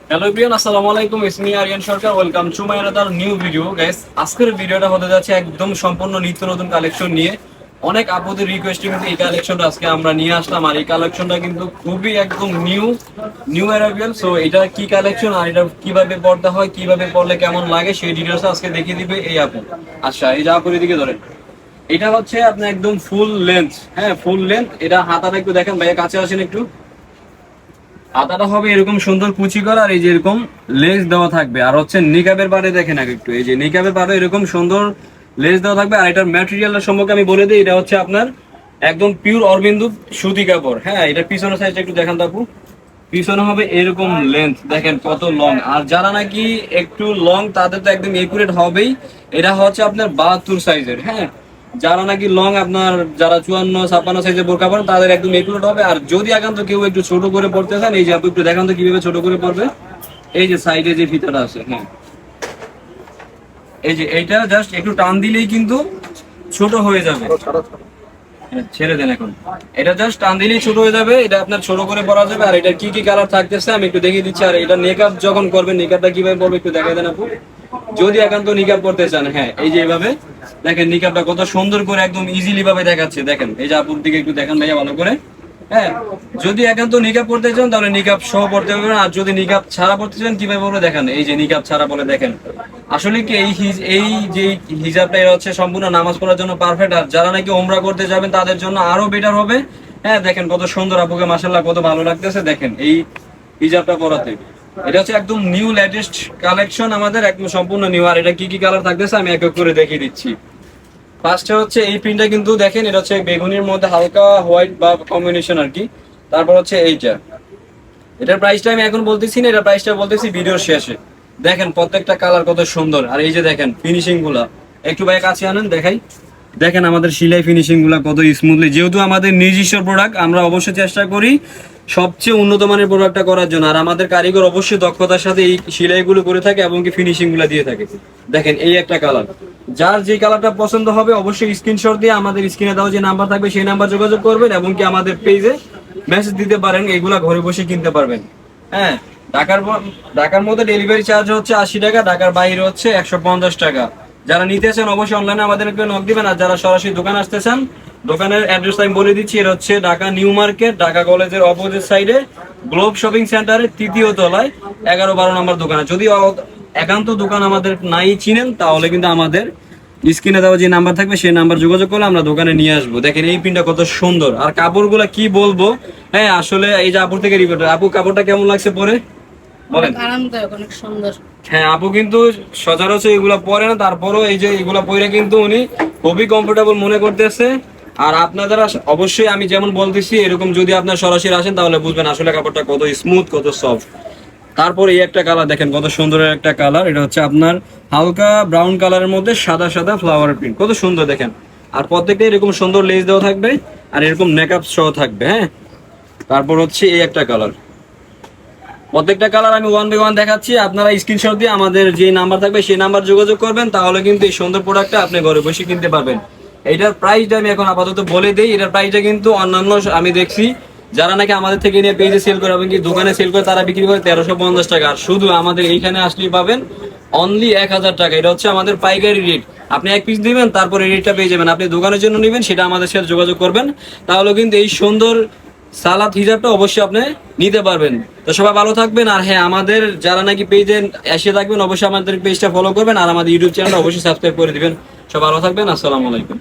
Hello everyone, আসসালামু আলাইকুম। It's me Aryan Sarkar. Welcome to my another new video guys. আজকের ভিডিওটা হতে যাচ্ছে একদম সম্পূর্ণ নিত্য নতুন কালেকশন নিয়ে। অনেক আপুদের রিকোয়েস্টে কিন্তু এই কালেকশনটা আজকে আমরা নিয়ে আসলাম, আর এই কালেকশনটা কিন্তু খুবই একদম নিউ অ্যারাইভাল। সো এটা কি কালেকশন আর এটা কিভাবে পড়তে হয়, কিভাবে পড়লে কেমন লাগে সেই ডিটেলস আজকে দেখিয়ে দিবে এই আপু। আচ্ছা, এই যে আপুর এদিকে ধরেন, এটা হচ্ছে আপনার একদম ফুল লেন্থ। হ্যাঁ, ফুল লেন্থ। এটা হাতাটা একটু দেখেন ভাইয়া, কাছে আসেন একটু। হাতাটা হবে এরকম সুন্দর কুচি করা, আর এই যে এরকম লেস দেওয়া থাকবে। আর হচ্ছে নিকাবের পাড়ে দেখেন আগে একটু, এই যে নিকাবের পাড়ে এরকম সুন্দর লেস দেওয়া থাকবে। আর এটার ম্যাটেরিয়ালের সম্পর্কে আমি বলে দিই, এটা হচ্ছে আপনার একদম পিওর অরবিন্দু সুতি কাপড়। হ্যাঁ, এটা পিছনের সাইজটা একটু দেখান আপু। পিছনে হবে এরকম লেন্থ, দেখেন কত লং। আর যারা নাকি একটু লং তাদের তো একদম একুরেট হবেই। এটা হচ্ছে আপনার 72 সাইজের। হ্যাঁ, যারা নাকি লং আপনার যারা 54-56 সাইজের বোরকা পরেন তাদের একদম একুরেট হবে। আর যদি একান্ত কেউ একটু ছোট করে পড়তে চান, এই যে আপনি একটু দেখান তো কিভাবে ছোট করে পড়বে। এই যে সাইডে যে ফিতাটা আছে, হ্যাঁ, এই যে এইটা জাস্ট একটু টান দিলেই কিন্তু ছোট হয়ে যাবে। হ্যাঁ, ছেড়ে দেন এখন। এটা জাস্ট টান দিলেই ছোট হয়ে যাবে। এটা আপনার ছোট করে পরা যাবে। আর এটা কি কি কালার থাকতেছে আমি একটু দেখিয়ে দিচ্ছি। আর এটা মেকআপ যখন করবেন, মেকআপটা কিভাবে পড়বে একটু দেখাই দেন আপু। যদি একান্ত নিকাব করতে চান, হ্যাঁ, এই যে এইভাবে দেখেন নিকাবটা কত সুন্দর করে একদম ইজিলি ভাবে দেখাচ্ছে। দেখেন এই যে আপুর দিকে একটু দেখেন ভাইয়া ভালো করে। হ্যাঁ, যদি একান্ত নিকাব পড়তে চান তাহলে নিকাব সহ পড়তে পারবেন। আর যদি নিকাব ছাড়া পড়তে চান কিভাবে বলে দেখেন, এই যে নিকাব ছাড়া বলে দেখেন। আসলে কি এই যে হিজাবটা এটা হচ্ছে সম্পূর্ণ নামাজ পড়ার জন্য পারফেক্ট। আর যারা নাকি ওমরা করতে যাবেন তাদের জন্য আরো বেটার হবে। হ্যাঁ, দেখেন কত সুন্দর আপুকে, মাশাআল্লাহ কত ভালো লাগতেছে দেখেন এই হিজাবটা পরাতে। এটা হচ্ছে একদম নিউ লেটেস্ট কালেকশন আমাদের, একদম সম্পূর্ণ নিউ। আর এটা কি কি কালার থাকতেছে আমি এক এক করে দেখিয়ে দিচ্ছি। ফার্স্টে হচ্ছে এই প্রিন্টটা কিন্তু দেখেন, এটা হচ্ছে বেগুনির মধ্যে হালকা হোয়াইট বা কম্বিনেশন আর কি। তারপর হচ্ছে এইটা, এটার প্রাইসটা আমি এখন বলতেছি না, এটার প্রাইসটা বলতেছি ভিডিওর শেষে। দেখেন প্রত্যেকটা কালার কত সুন্দর। আর এই যে দেখেন ফিনিশিং গুলা, একটু ভাই কাছে আনেন দেখাই। দেখেন আমাদের সেলাই ফিনিশিং গুলা কত স্মুথলি। যেহেতু আমাদের নিজস্ব প্রোডাক্ট, আমরা অবশ্যই চেষ্টা করি সবচেয়ে উন্নত মানের প্রোডাক্টটা করার জন্য। আর আমাদের কারিগর অবশ্যই দক্ষতার সাথে এই সেলাইগুলো করে থাকে এবং কি ফিনিশিং গুলা দিয়ে থাকে। দেখেন এই একটা কালার, যার যে কালারটা পছন্দ হবে অবশ্যই স্ক্রিনশট দিয়ে আমাদের স্ক্রিনে দেওয়া যে নাম্বার থাকবে সেই নাম্বার যোগাযোগ করবেন এবং কি আমাদের পেজে মেসেজ দিতে পারেন। এগুলা ঘরে বসে কিনতে পারবেন। হ্যাঁ, ঢাকার মধ্যে ডেলিভারি চার্জ হচ্ছে 80 টাকা, ঢাকার বাইরে হচ্ছে 150 টাকা। যারা নিতে চান অবশ্যই অনলাইনে আমাদেরকে নক দিবেন। আর যারা সরাসরি দোকান আসতে চান, দোকানের অ্যাড্রেস আমি বলে দিচ্ছি। এটা হচ্ছে ঢাকা নিউ মার্কেট, ঢাকা কলেজের অপোজিট সাইডে গ্লোব শপিং সেন্টারের 3য় তলায় 11-12 নম্বর দোকানে। যদি একান্ত দোকান আমাদের নাই চিনেন তাহলে কিন্তু আমাদের স্ক্রিনে দেওয়া যে নাম্বার থাকবে সেই নাম্বার যোগাযোগ করলে আমরা দোকানে নিয়ে আসবো। দেখেন এই প্রিন্টটা কত সুন্দর। আর কাপড়গুলা কি বলবো। হ্যাঁ, আসলে এই যে আপুর থেকে রিপোর্ট, আপু কাপড়টা কেমন লাগছে পরে বলেন। আরামদায়ক, অনেক সুন্দর। হ্যাঁ, আপু কিন্তু সচরাচর এগুলা পরে না, তারপরও এই যে এগুলা পরে কিন্তু উনি খুবই কমফোর্টেবল মনে করতেছে। আর আপনারা অবশ্যই আমি যেমন বলতেছি এরকম যদি আপনার সরাসরি আসেন তাহলে বুঝবেন আসলে কাপড়টা কত স্মুথ, কত সফট। তারপর এই একটা কালার দেখেন কত সুন্দর একটা কালার। এটা হচ্ছে আপনার হালকা ব্রাউন কালারের মধ্যে সাদা সাদা ফ্লাওয়ার প্রিন্ট, কত সুন্দর দেখেন। আর প্রত্যেকটা এরকম সুন্দর লেস দেওয়া থাকবে আর এরকম মেকআপ সহ থাকবে। হ্যাঁ, তারপর হচ্ছে এই একটা কালার। প্রত্যেকটা কালার আমি 1 বাই 1 দেখাচ্ছি। আপনারা স্ক্রিনশট দিয়ে আমাদের যে নাম্বার থাকবে সেই নাম্বার যোগাযোগ করবেন, তাহলে কিন্তু এই সুন্দর প্রোডাক্টটা আপনি ঘরে বসে কিনতে পারবেন। এটার প্রাইসটা আমি এখন আপাতত বলে দিই। এটার প্রাইসটা কিন্তু অন্যান্য আমি দেখছি যারা নাকি আমাদের থেকে নিয়ে পেজে সেল করে এবং কি দোকানে সেল করে তারা বিক্রি করে 1350 টাকা। আর শুধু আমাদের এইখানে আসলেই পাবেন অনলি 1000 টাকা। এটা হচ্ছে আমাদের পাইকারি রেট। আপনি এক পিস দিবেন, তারপর এই রেটটা পেয়ে যাবেন। আপনি দোকানের জন্য নেবেন সেটা আমাদের সাথে যোগাযোগ করবেন, তাহলে কিন্তু এই সুন্দর সালাদ হিজাবটা অবশ্যই আপনি নিতে পারবেন। তো সবাই ভালো থাকবেন। আর হ্যাঁ, আমাদের যারা নাকি পেজে এসে থাকবেন অবশ্যই আমাদের পেজটা ফলো করবেন আর আমাদের ইউটিউব চ্যানেলটা অবশ্যই সাবস্ক্রাইব করে দিবেন। সবাই ভালো থাকবেন। আসসালামু আলাইকুম।